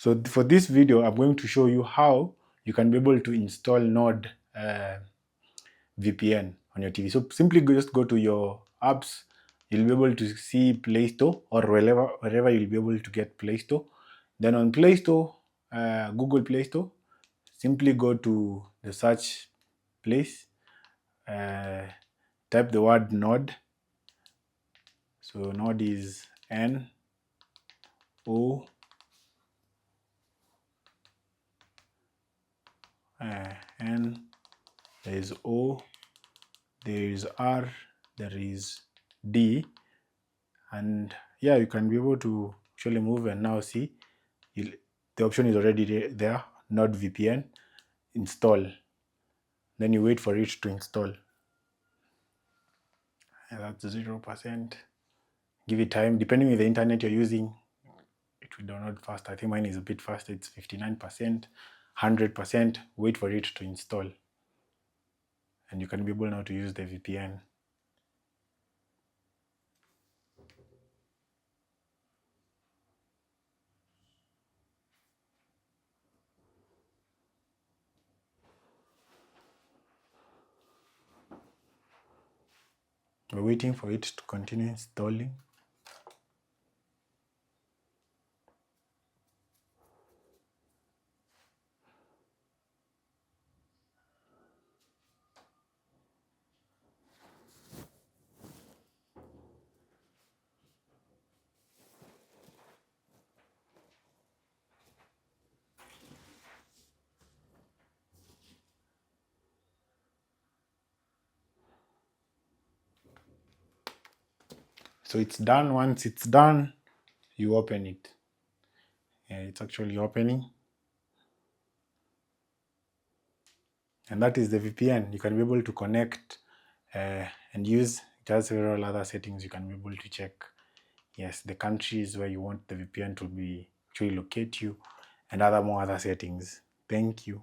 So for this video, I'm going to show you how you can be able to install Nord VPN on your TV. So simply just go to your apps. You'll be able to see Play Store or wherever you'll be able to get Play Store. Then on Play Store, Google Play Store, simply go to the search place, type the word Nord. So Nord is N O N. There is O, there is R, there is D, and yeah, you can be able to actually move and now see the option is already there, NordVPN, install. Then you wait for it to install. And that's 0%. Give it time, depending on the internet you're using, it will download fast. I think mine is a bit faster, it's 59%, 100%. Wait for it to install. And you can be able now to use the VPN. We're waiting for it to continue installing. So it's done. Once it's done, you open it. Yeah, it's actually opening. And that is the VPN. You can be able to connect and use. It has several other settings you can be able to check. Yes, the countries where you want the VPN to be actually locate you, and other settings. Thank you.